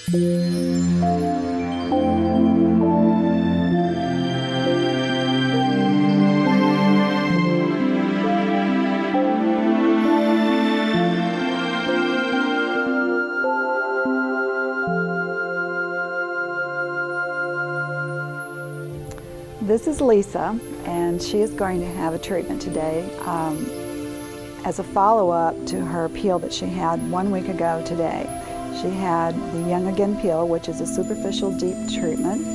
This is Lisa, and she is going to have a treatment today as a follow-up to her peel that she had 1 week ago today. She had the Young Again peel, which is a superficial deep treatment,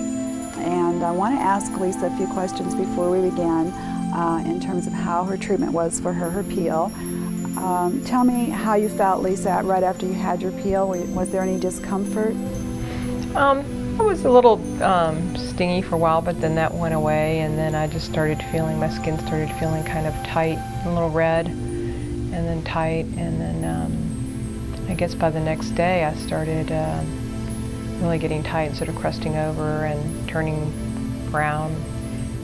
and I want to ask Lisa a few questions before we begin in terms of how her treatment was for her peel. Tell me how you felt, Lisa, right after you had your peel. Was there any discomfort? It was a little stingy for a while, but then that went away, and then I just started feeling, my skin started feeling kind of tight, a little red, and then tight, and then I guess by the next day I started really getting tight and sort of crusting over and turning brown,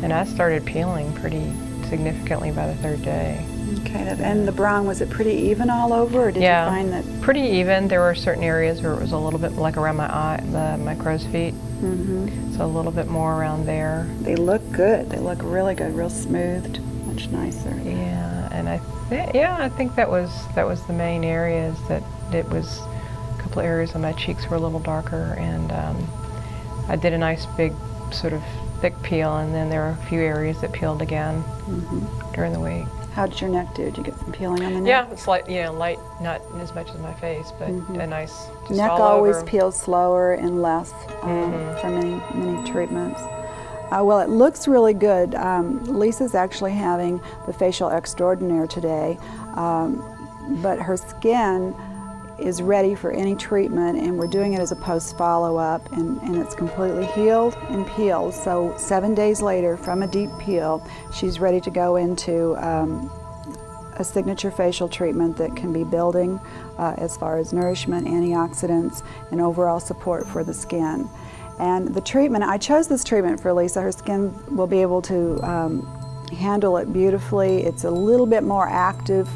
and I started peeling pretty significantly by the 3rd day. Okay, and the brown, was it pretty even all over, or did you find that? Pretty even. There were certain areas where it was a little bit like around my eye, my crow's feet. So a little bit more around there. They look good. They look really good, real smoothed, much nicer. Yeah, and I think that was the main areas. That it was a couple of areas on my cheeks were a little darker, and I did a nice big sort of thick peel, and then there were a few areas that peeled again during the week. How did your neck do? Did you get some peeling on the neck? Yeah, it's light, light, not as much as my face, but a nice, just neck all always over. peels slower and less for many treatments. Well, it looks really good. Lisa's actually having the facial Extraordinaire today, but her skin is ready for any treatment, and we're doing it as a post follow-up, and it's completely healed and peeled. So 7 days later, from a deep peel, she's ready to go into a signature facial treatment that can be building as far as nourishment, antioxidants, and overall support for the skin. And the treatment, I chose this treatment for Lisa. Her skin will be able to handle it beautifully. It's a little bit more active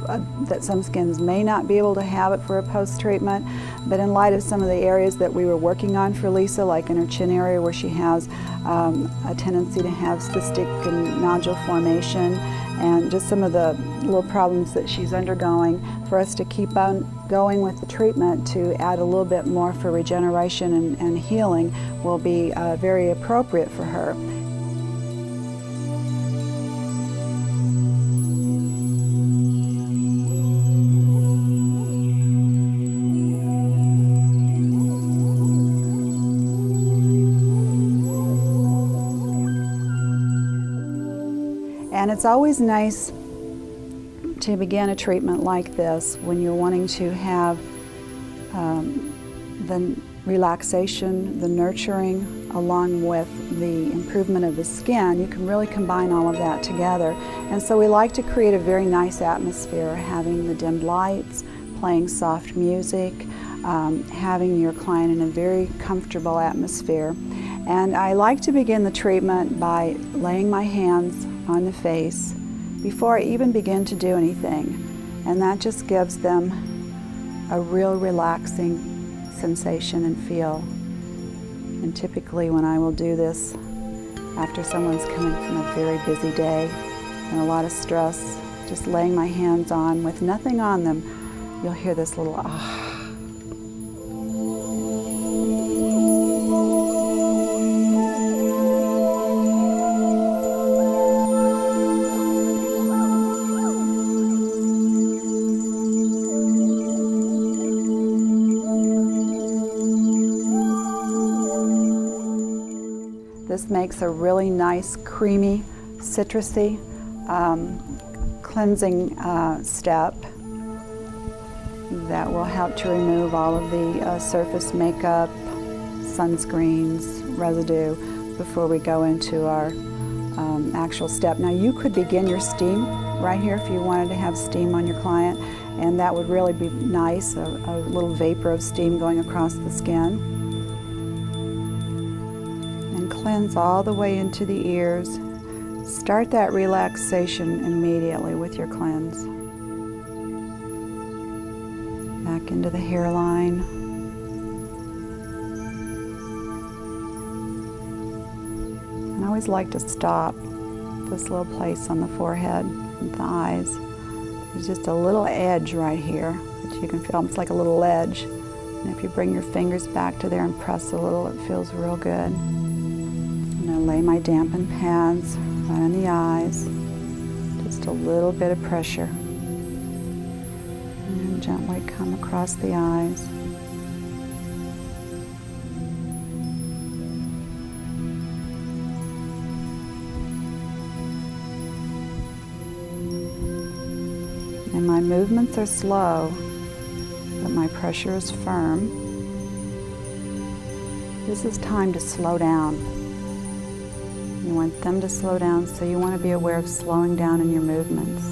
that some skins may not be able to have it for a post-treatment, but in light of some of the areas that we were working on for Lisa, like in her chin area where she has a tendency to have cystic and nodule formation, and just some of the little problems that she's undergoing, for us to keep on going with the treatment to add a little bit more for regeneration and healing will be very appropriate for her. And it's always nice to begin a treatment like this when you're wanting to have the relaxation, the nurturing, along with the improvement of the skin. You can really combine all of that together. And so we like to create a very nice atmosphere, having the dimmed lights, playing soft music, having your client in a very comfortable atmosphere. And I like to begin the treatment by laying my hands on the face before I even begin to do anything. And that just gives them a real relaxing sensation and feel. And typically when I will do this after someone's coming from a very busy day and a lot of stress, just laying my hands on with nothing on them, you'll hear this little ah. This makes a really nice, creamy, citrusy cleansing step that will help to remove all of the surface makeup, sunscreens, residue before we go into our actual step. Now you could begin your steam right here if you wanted to have steam on your client, and that would really be nice, a little vapor of steam going across the skin. Cleanse all the way into the ears. Start that relaxation immediately with your cleanse. Back into the hairline. always like to stop this little place on the forehead and the eyes. There's just a little edge right here that you can feel, almost like a little ledge. And if you bring your fingers back to there and press a little, it feels real good. I'm going to lay my dampened pads right on the eyes. Just a little bit of pressure. And gently come across the eyes. And my movements are slow, but my pressure is firm. This is time to slow down. You want them to slow down, so you want to be aware of slowing down in your movements.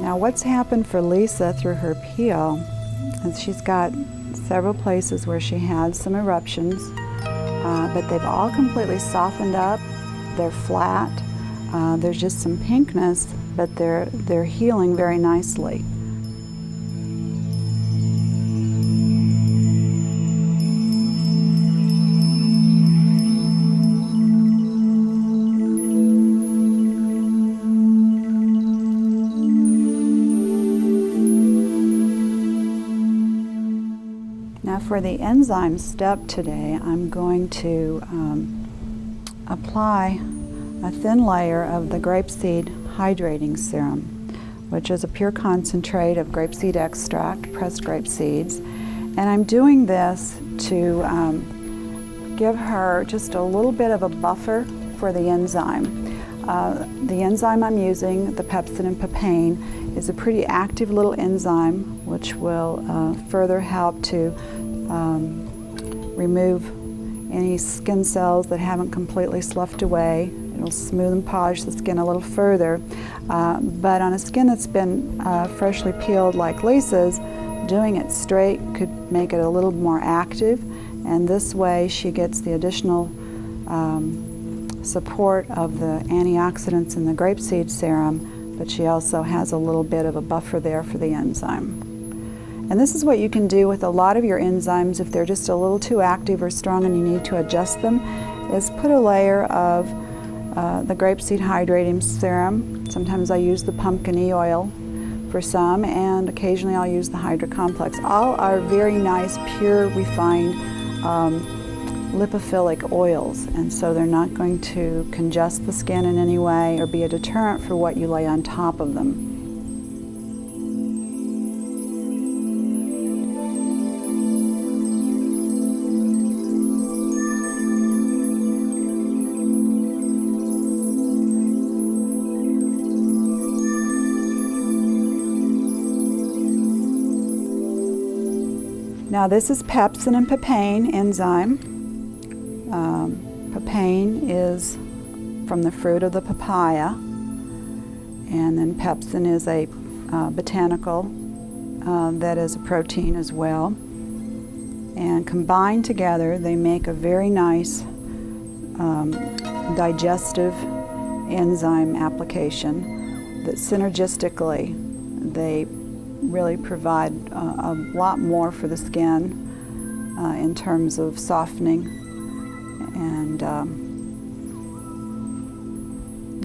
Now, what's happened for Lisa through her peel is she's got several places where she had some eruptions, but they've all completely softened up. They're flat. There's just some pinkness, but they're healing very nicely. Now for the enzyme step today, I'm going to apply a thin layer of the grapeseed hydrating serum, which is a pure concentrate of grapeseed extract, pressed grape seeds. And I'm doing this to give her just a little bit of a buffer for the enzyme. The enzyme I'm using, the pepsin and papain, is a pretty active little enzyme which will further help to remove any skin cells that haven't completely sloughed away. It'll smooth and polish the skin a little further. But on a skin that's been freshly peeled like Lisa's, doing it straight could make it a little more active, and this way she gets the additional support of the antioxidants in the grapeseed serum, but she also has a little bit of a buffer there for the enzyme. And this is what you can do with a lot of your enzymes if they're just a little too active or strong and you need to adjust them, is put a layer of the grapeseed hydrating serum. Sometimes I use the pumpkin oil for some, and occasionally I'll use the Hydra Complex. All are very nice, pure, refined lipophilic oils, and so they're not going to congest the skin in any way or be a deterrent for what you lay on top of them. Now this is pepsin and papain enzyme. Papain is from the fruit of the papaya, and then pepsin is a botanical that is a protein as well. And combined together they make a very nice digestive enzyme application that synergistically they really provide a lot more for the skin in terms of softening and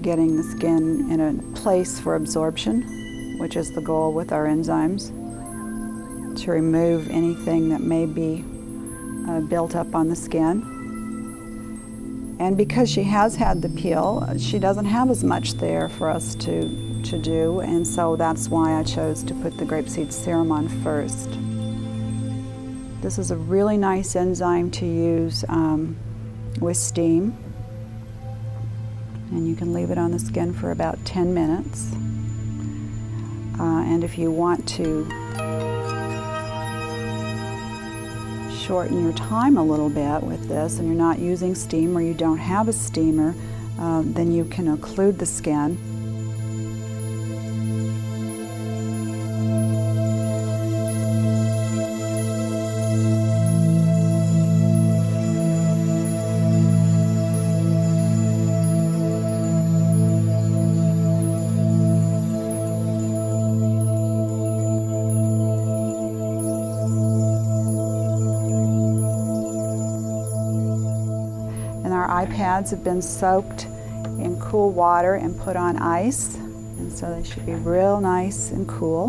getting the skin in a place for absorption, which is the goal with our enzymes, to remove anything that may be built up on the skin. And because she has had the peel, she doesn't have as much there for us to do, and so that's why I chose to put the grapeseed serum on first. This is a really nice enzyme to use with steam, and you can leave it on the skin for about 10 minutes. And if you want to shorten your time a little bit with this and you're not using steam or you don't have a steamer, then you can occlude the skin. pads have been soaked in cool water and put on ice, and so they should be real nice and cool.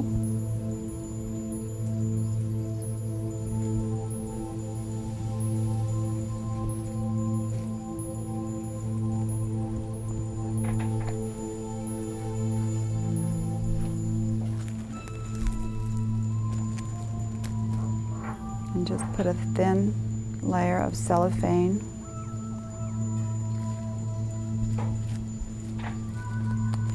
And just put a thin layer of cellophane.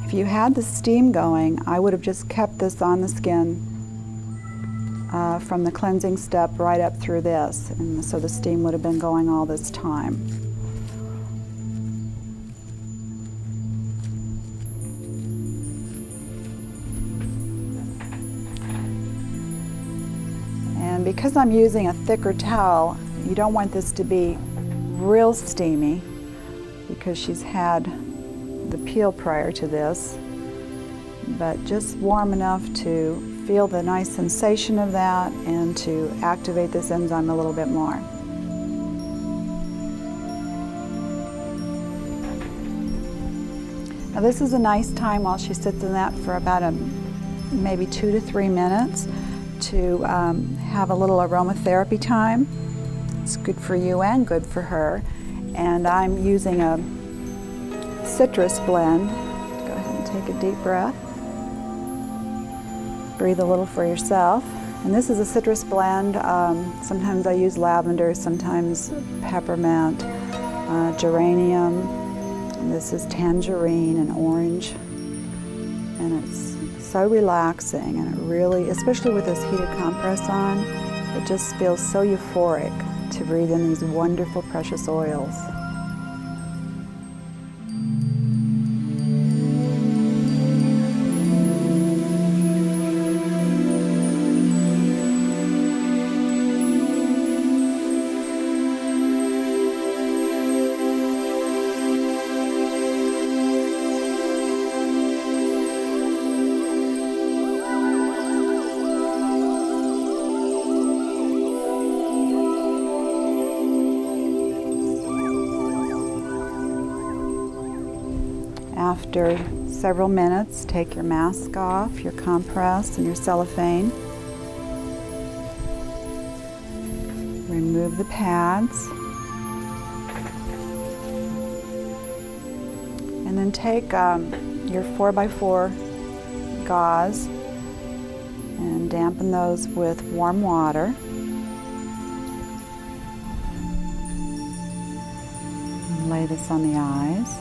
If you had the steam going, I would have just kept this on the skin from the cleansing step right up through this, and so the steam would have been going all this time. And because I'm using a thicker towel, you don't want this to be real steamy because she's had the peel prior to this, but just warm enough to feel the nice sensation of that and to activate this enzyme a little bit more. Now this is a nice time while she sits in that for about maybe 2 to 3 minutes to have a little aromatherapy time. It's good for you and good for her. And I'm using a citrus blend. Go ahead and take a deep breath. Breathe a little for yourself. And this is a citrus blend. Sometimes I use lavender, sometimes peppermint, geranium. And this is tangerine and orange. And it's so relaxing, and it really, especially with this heated compress on, it just feels so euphoric to breathe in these wonderful precious oils. After several minutes, take your mask off, your compress, and your cellophane. Remove the pads. And then take your 4x4 gauze and dampen those with warm water. And lay this on the eyes.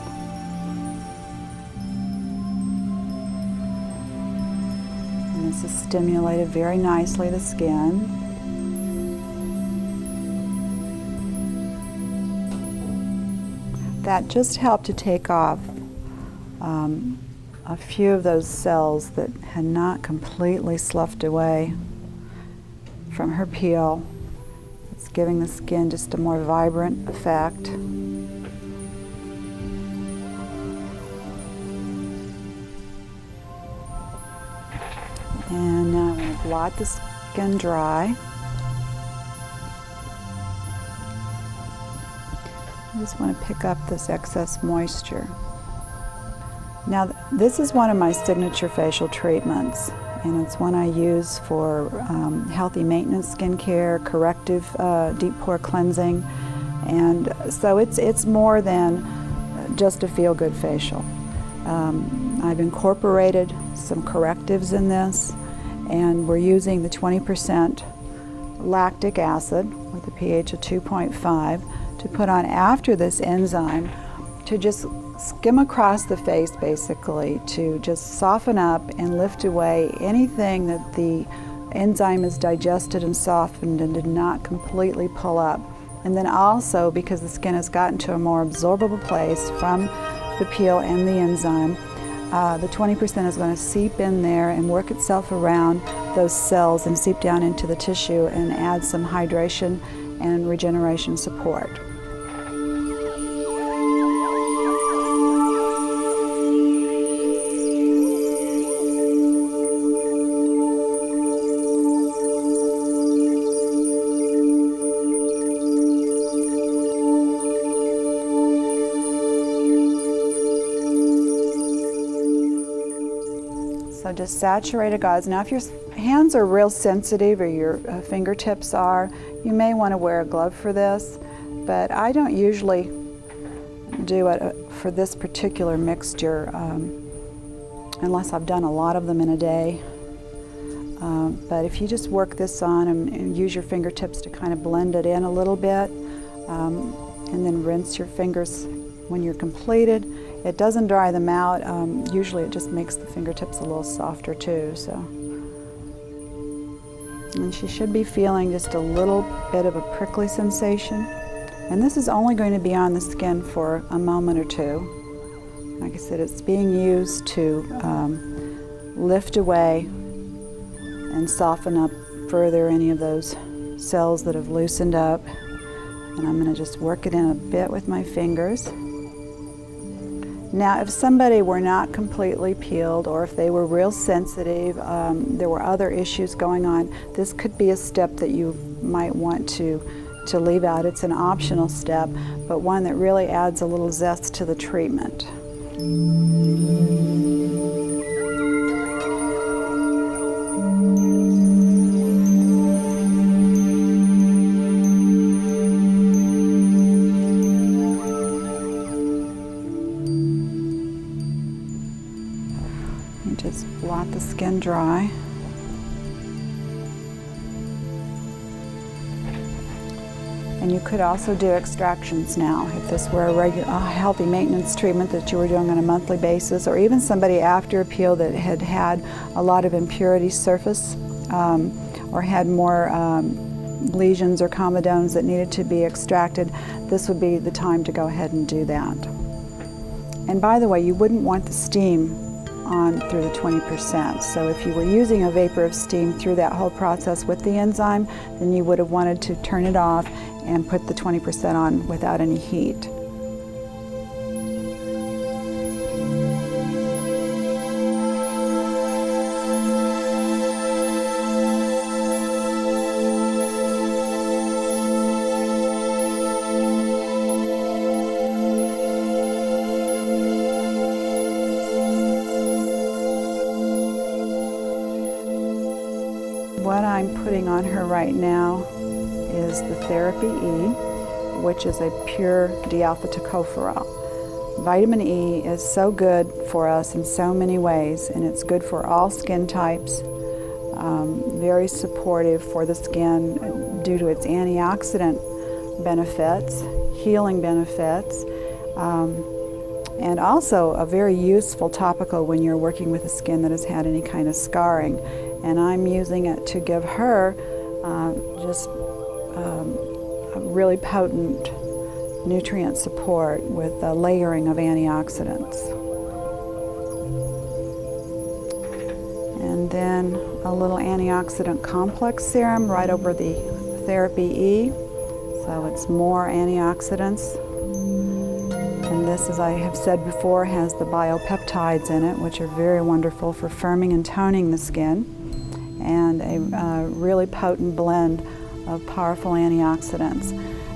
This has stimulated very nicely the skin. That just helped to take off a few of those cells that had not completely sloughed away from her peel. It's giving the skin just a more vibrant effect. And now I'm going to blot the skin dry. I just want to pick up this excess moisture. Now this is one of my signature facial treatments, and it's one I use for healthy maintenance skincare, corrective deep pore cleansing, and so it's more than just a feel-good facial. I've incorporated some correctives in this, and we're using the 20% lactic acid with a pH of 2.5 to put on after this enzyme to just skim across the face, basically, to just soften up and lift away anything that the enzyme has digested and softened and did not completely pull up. And then also, because the skin has gotten to a more absorbable place from the peel and the enzyme, the 20% is going to seep in there and work itself around those cells and seep down into the tissue and add some hydration and regeneration support. So just saturated gauze. Now if your hands are real sensitive or your fingertips are, you may want to wear a glove for this, but I don't usually do it for this particular mixture unless I've done a lot of them in a day. But if you just work this on and use your fingertips to kind of blend it in a little bit, and then rinse your fingers when you're completed. It doesn't dry them out. Usually it just makes the fingertips a little softer too. So, and she should be feeling just a little bit of a prickly sensation. And this is only going to be on the skin for a moment or two. Like I said, it's being used to lift away and soften up further any of those cells that have loosened up. And I'm going to just work it in a bit with my fingers. Now, if somebody were not completely peeled, or if they were real sensitive, there were other issues going on, this could be a step that you might want to leave out. It's an optional step, but one that really adds a little zest to the treatment. Just blot the skin dry. And you could also do extractions now if this were a healthy maintenance treatment that you were doing on a monthly basis, or even somebody after a peel that had had a lot of impurities surface or had more lesions or comedones that needed to be extracted. This would be the time to go ahead and do that. And by the way, you wouldn't want the steam on through the 20%. So if you were using a vapor of steam through that whole process with the enzyme, then you would have wanted to turn it off and put the 20% on without any heat. What I'm putting on her right now is the Therapy E, which is a pure D-alpha tocopherol. Vitamin E is so good for us in so many ways, and it's good for all skin types, very supportive for the skin due to its antioxidant benefits, healing benefits, and also a very useful topical when you're working with a skin that has had any kind of scarring. And I'm using it to give her just a really potent nutrient support with a layering of antioxidants. And then a little antioxidant complex serum right over the Therapy E. So it's more antioxidants. And this, as I have said before, has the biopeptides in it, which are very wonderful for firming and toning the skin, and a really potent blend of powerful antioxidants.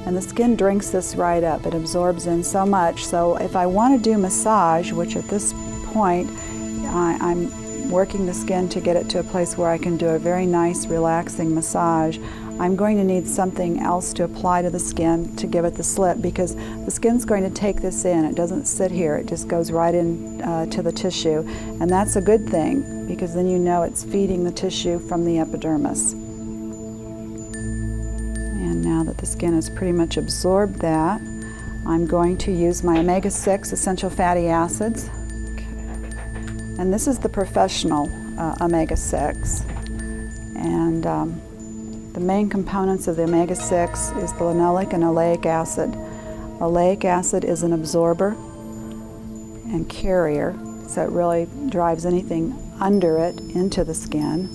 And the skin drinks this right up. It absorbs in so much. So if I want to do massage, which at this point I'm working the skin to get it to a place where I can do a very nice relaxing massage, I'm going to need something else to apply to the skin to give it the slip, because the skin's going to take this in. It doesn't sit here, it just goes right in to the tissue. And that's a good thing, because then you know it's feeding the tissue from the epidermis. And now that the skin has pretty much absorbed that, I'm going to use my omega-6 essential fatty acids. And this is the professional omega-6. And the main components of the omega-6 is the linoleic and oleic acid. Oleic acid is an absorber and carrier, so it really drives anything under it into the skin.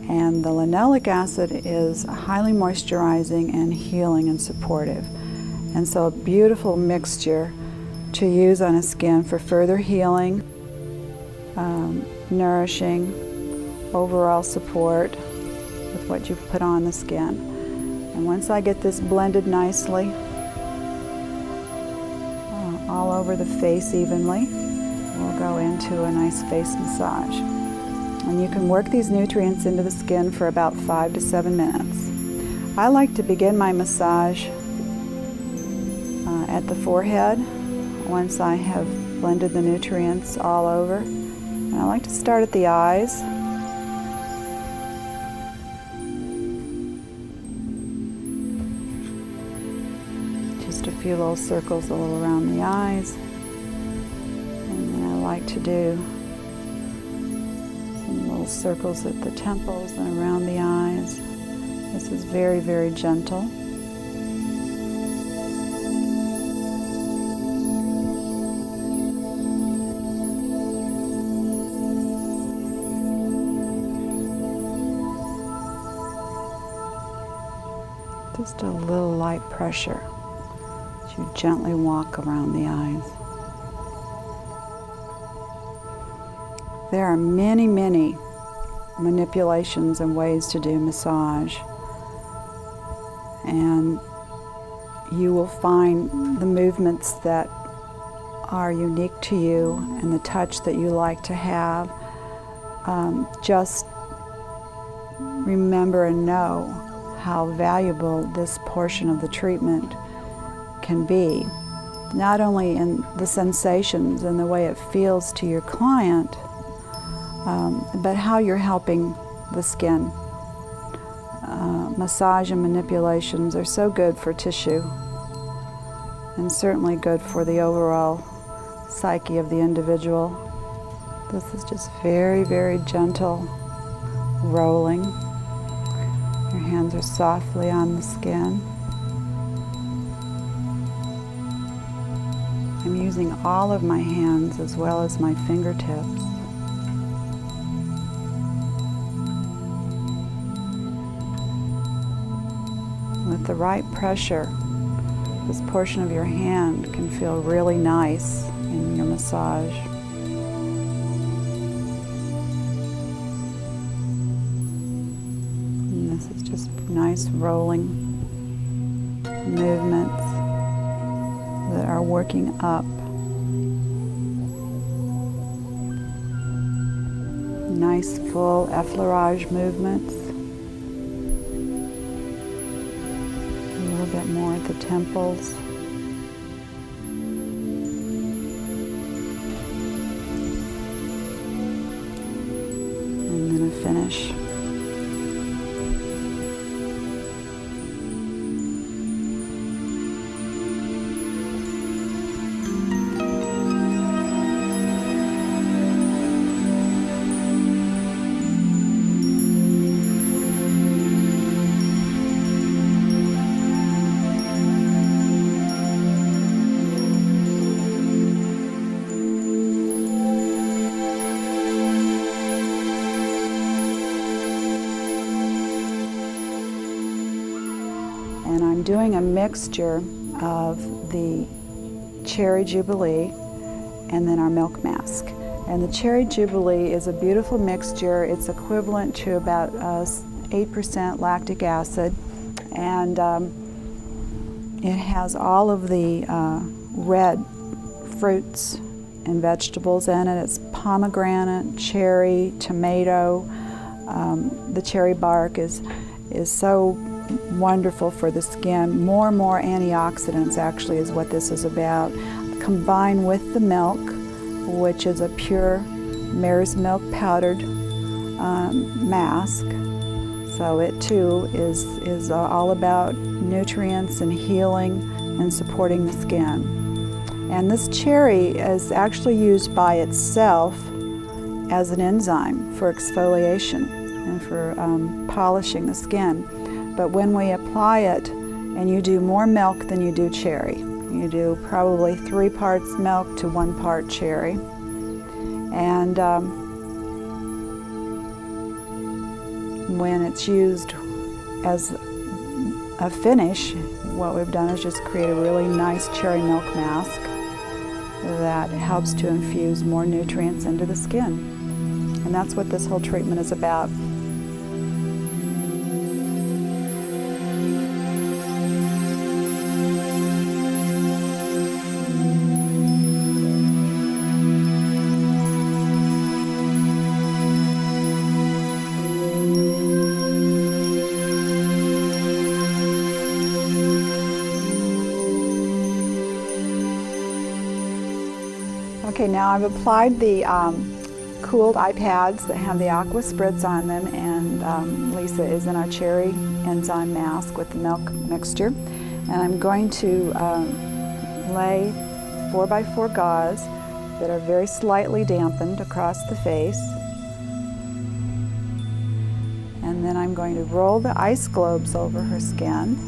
And the linoleic acid is highly moisturizing and healing and supportive. And so a beautiful mixture to use on a skin for further healing, nourishing, overall support with what you've put on the skin. And once I get this blended nicely all over the face evenly, we'll go into a nice face massage. And you can work these nutrients into the skin for about 5 to 7 minutes. I like to begin my massage at the forehead once I have blended the nutrients all over. And I like to start at the eyes. Just a few little circles all around the eyes. And then I like to do some little circles at the temples and around the eyes. This is very, very gentle. Just a little light pressure as you gently walk around the eyes. There are many, many manipulations and ways to do massage. And you will find the movements that are unique to you and the touch that you like to have. Just remember and know how valuable this portion of the treatment can be, not only in the sensations and the way it feels to your client, but how you're helping the skin. Massage and manipulations are so good for tissue and certainly good for the overall psyche of the individual. This is just very, very gentle rolling. Your hands are softly on the skin. I'm using all of my hands as well as my fingertips. With the right pressure, this portion of your hand can feel really nice in your massage. And this is just nice rolling movements that are working up. Nice full effleurage movements. A little bit more at the temples. And then a finish. And I'm doing a mixture of the Cherry Jubilee and then our milk mask. And the Cherry Jubilee is a beautiful mixture. It's equivalent to about 8% lactic acid, and it has all of the red fruits and vegetables in it. It's pomegranate, cherry, tomato. The cherry bark is so wonderful for the skin. More and more antioxidants actually is what this is about. Combined with the milk, which is a pure mare's milk powdered mask. So it too is all about nutrients and healing and supporting the skin. And this cherry is actually used by itself as an enzyme for exfoliation and for polishing the skin. But when we apply it, and you do more milk than you do cherry, you do probably 3 parts milk to 1 part cherry. And when it's used as a finish, what we've done is just create a really nice cherry milk mask that helps to infuse more nutrients into the skin. And that's what this whole treatment is about. Okay, now I've applied the cooled eye pads that have the aqua spritz on them, and Lisa is in our cherry enzyme mask with the milk mixture. And I'm going to lay 4x4 gauze that are very slightly dampened across the face. And then I'm going to roll the ice globes over her skin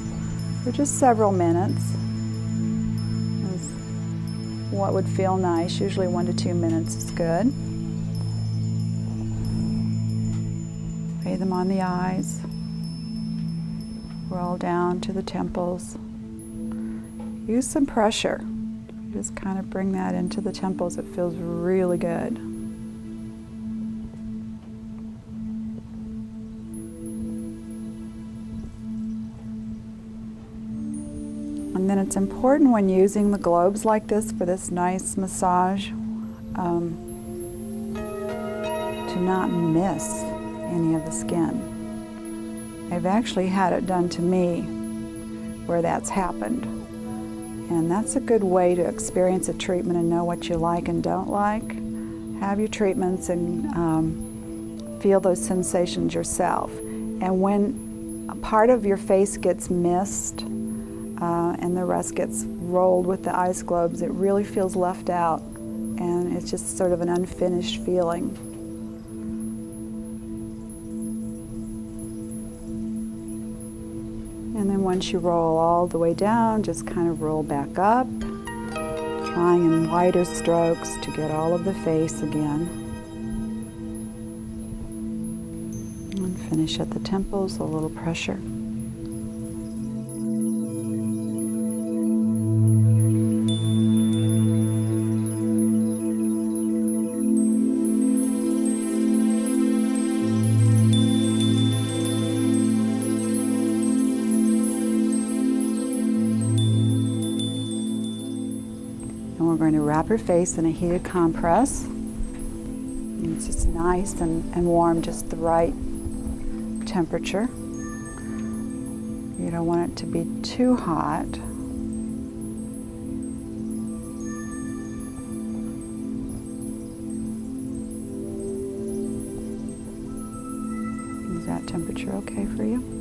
for just several minutes. That's what would feel nice. Usually 1 to 2 minutes is good. Lay them on the eyes. Roll down to the temples. Use some pressure. Just kind of bring that into the temples. It feels really good. And then it's important when using the globes like this for this nice massage to not miss any of the skin. I've actually had it done to me where that's happened. And that's a good way to experience a treatment and know what you like and don't like. Have your treatments and feel those sensations yourself. And when a part of your face gets missed and the rest gets rolled with the ice globes, it really feels left out. And it's just sort of an unfinished feeling. And then once you roll all the way down, just kind of roll back up, trying in wider strokes to get all of the face again. And finish at the temples, a little pressure. We're going to wrap her face in a heated compress. And it's just nice and warm, just the right temperature. You don't want it to be too hot. Is that temperature okay for you?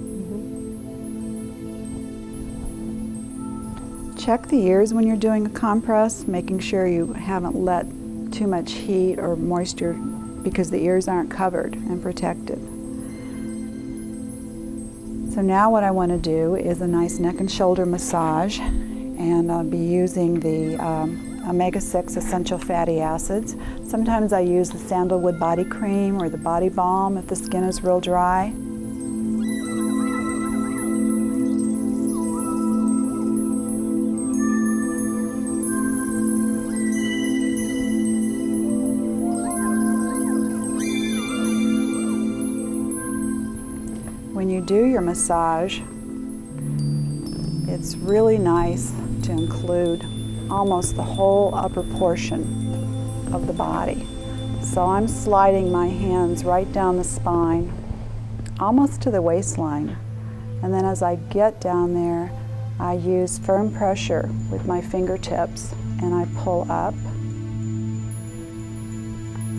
Check the ears when you're doing a compress, making sure you haven't let too much heat or moisture because the ears aren't covered and protected. So now what I want to do is a nice neck and shoulder massage, and I'll be using the omega-6 essential fatty acids. Sometimes I use the sandalwood body cream or the body balm if the skin is real dry. When you do your massage, it's really nice to include almost the whole upper portion of the body. So I'm sliding my hands right down the spine, almost to the waistline. And then as I get down there, I use firm pressure with my fingertips and I pull up.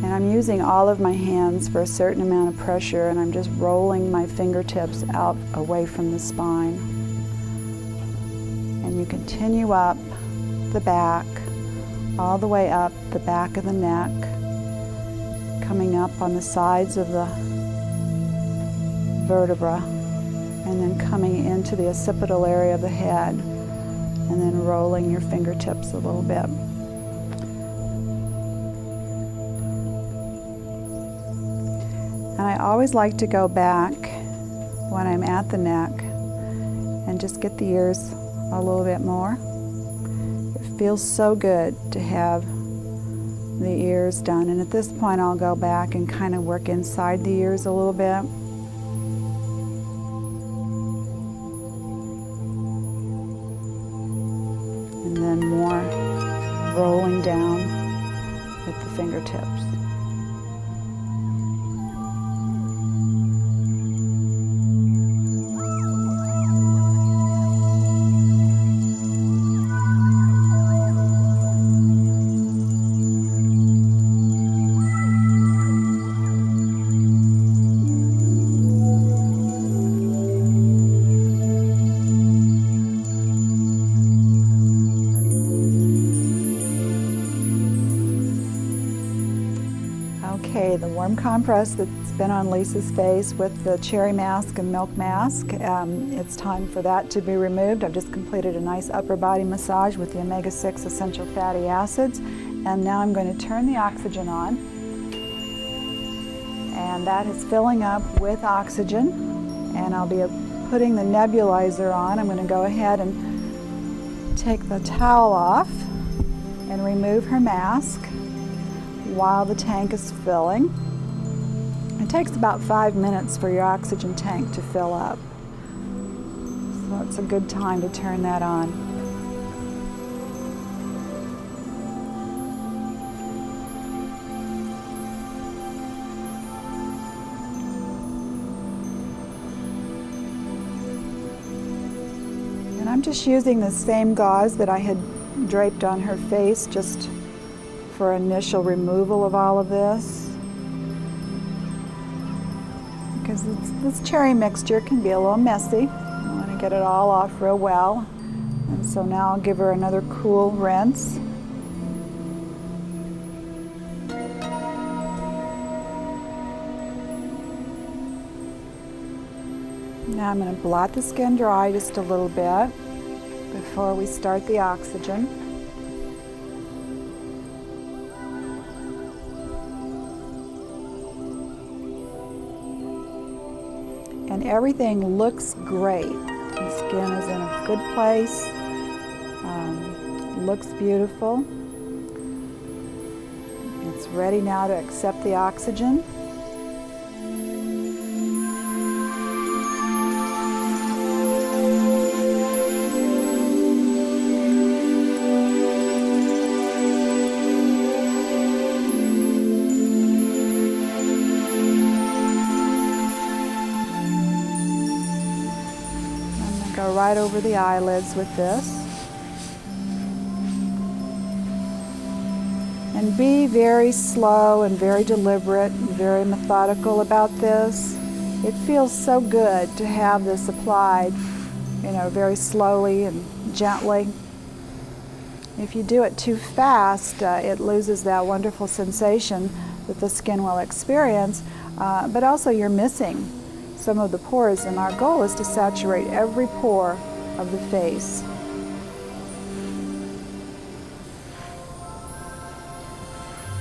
And I'm using all of my hands for a certain amount of pressure, and I'm just rolling my fingertips out away from the spine. And you continue up the back, all the way up the back of the neck, coming up on the sides of the vertebra, and then coming into the occipital area of the head, and then rolling your fingertips a little bit. And I always like to go back when I'm at the neck and just get the ears a little bit more. It feels so good to have the ears done. And at this point I'll go back and kind of work inside the ears a little bit. And then more rolling down with the fingertips. Okay, the warm compress that's been on Lisa's face with the cherry mask and milk mask, it's time for that to be removed. I've just completed a nice upper body massage with the omega-6 essential fatty acids, and now I'm going to turn the oxygen on, and that is filling up with oxygen, and I'll be putting the nebulizer on. I'm going to go ahead and take the towel off and remove her mask while the tank is filling. It takes about 5 minutes for your oxygen tank to fill up, so it's a good time to turn that on. And I'm just using the same gauze that I had draped on her face just for initial removal of all of this, because this cherry mixture can be a little messy. I want to get it all off real well, and so now I'll give her another cool rinse. Now I'm going to blot the skin dry just a little bit before we start the oxygen. And everything looks great. The skin is in a good place, looks beautiful. It's ready now to accept the oxygen. Go right over the eyelids with this. And be very slow and very deliberate and very methodical about this. It feels so good to have this applied, very slowly and gently. If you do it too fast, it loses that wonderful sensation that the skin will experience, but also you're missing some of the pores, and our goal is to saturate every pore of the face.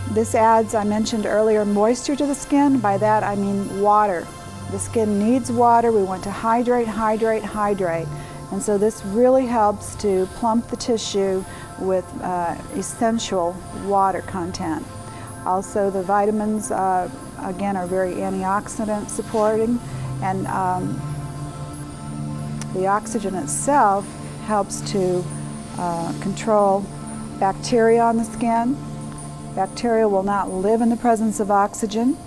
This adds, I mentioned earlier, moisture to the skin. By that I mean water. The skin needs water. We want to hydrate, hydrate, hydrate. And so this really helps to plump the tissue with essential water content. Also, the vitamins, again, are very antioxidant supporting. And the oxygen itself helps to control bacteria on the skin. Bacteria will not live in the presence of oxygen,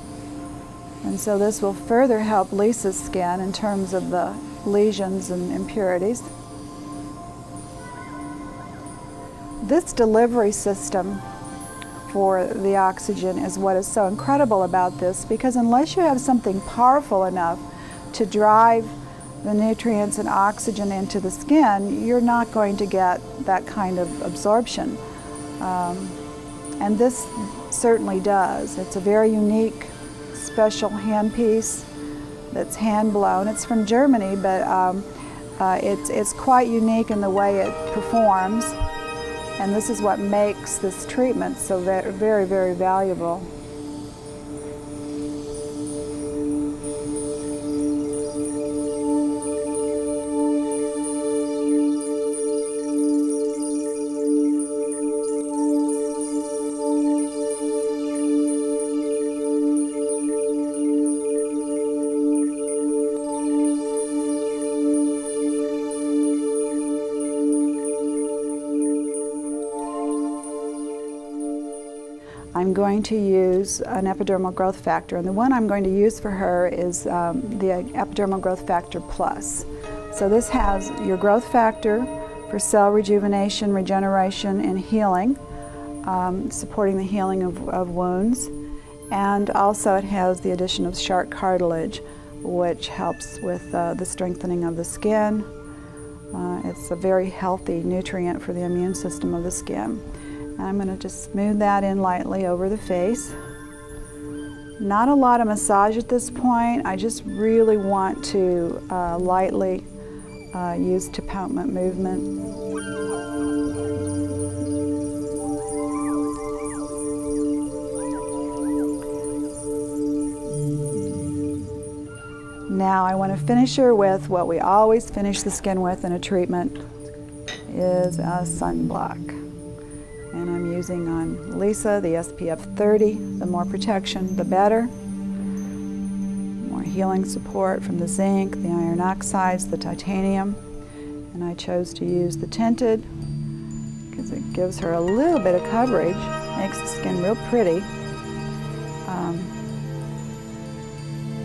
and so this will further help Lisa's skin in terms of the lesions and impurities. This delivery system for the oxygen is what is so incredible about this, because unless you have something powerful enough to drive the nutrients and oxygen into the skin, you're not going to get that kind of absorption. And this certainly does. It's a very unique, special handpiece that's hand blown. It's from Germany, but it's quite unique in the way it performs. And this is what makes this treatment so very, very valuable. I'm going to use an epidermal growth factor, and the one I'm going to use for her is the epidermal growth factor plus. So this has your growth factor for cell rejuvenation, regeneration, and healing, supporting the healing of wounds, and also it has the addition of shark cartilage, which helps with the strengthening of the skin. It's a very healthy nutrient for the immune system of the skin. I'm going to just smooth that in lightly over the face. Not a lot of massage at this point. I just really want to lightly use topement movement. Now I want to finish her with what we always finish the skin with in a treatment, is a sunblock. And I'm using on Lisa the SPF 30. The more protection, the better. More healing support from the zinc, the iron oxides, the titanium. And I chose to use the tinted because it gives her a little bit of coverage, makes the skin real pretty,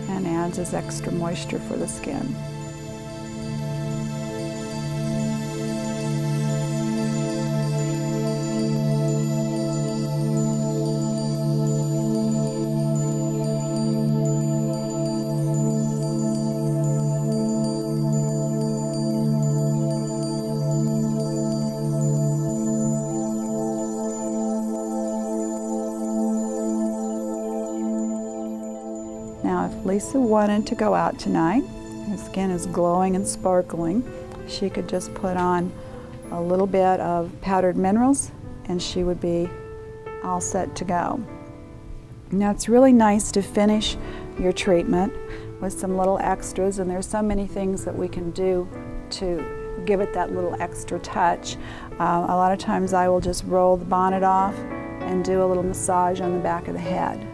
and adds this extra moisture for the skin. Now, if Lisa wanted to go out tonight, her skin is glowing and sparkling, she could just put on a little bit of powdered minerals and she would be all set to go. Now, it's really nice to finish your treatment with some little extras, and there's so many things that we can do to give it that little extra touch. A lot of times I will just roll the bonnet off and do a little massage on the back of the head.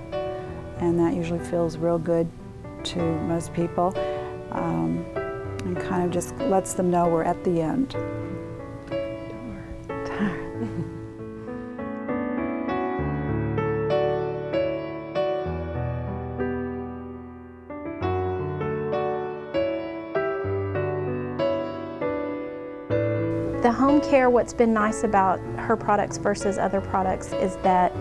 And that usually feels real good to most people, and kind of just lets them know we're at the end. The home care, what's been nice about her products versus other products is that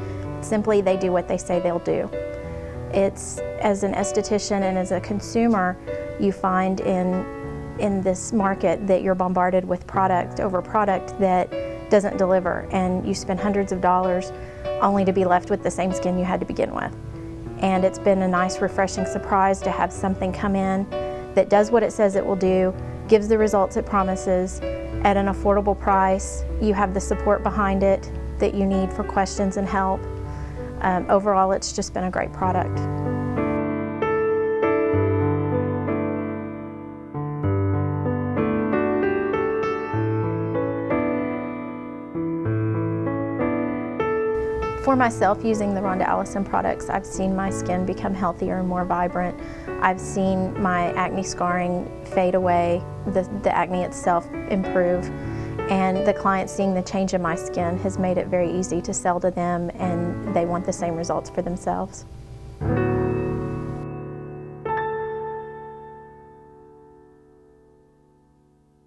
simply they do what they say they'll do. It's, as an esthetician and as a consumer, you find in this market that you're bombarded with product over product that doesn't deliver, and you spend hundreds of dollars only to be left with the same skin you had to begin with. And it's been a nice, refreshing surprise to have something come in that does what it says it will do, gives the results it promises at an affordable price. You have the support behind it that you need for questions and help. Overall, it's just been a great product. For myself, using the Rhonda Allison products, I've seen my skin become healthier and more vibrant. I've seen my acne scarring fade away, the acne itself improve, and the clients seeing the change in my skin has made it very easy to sell to them, and they want the same results for themselves.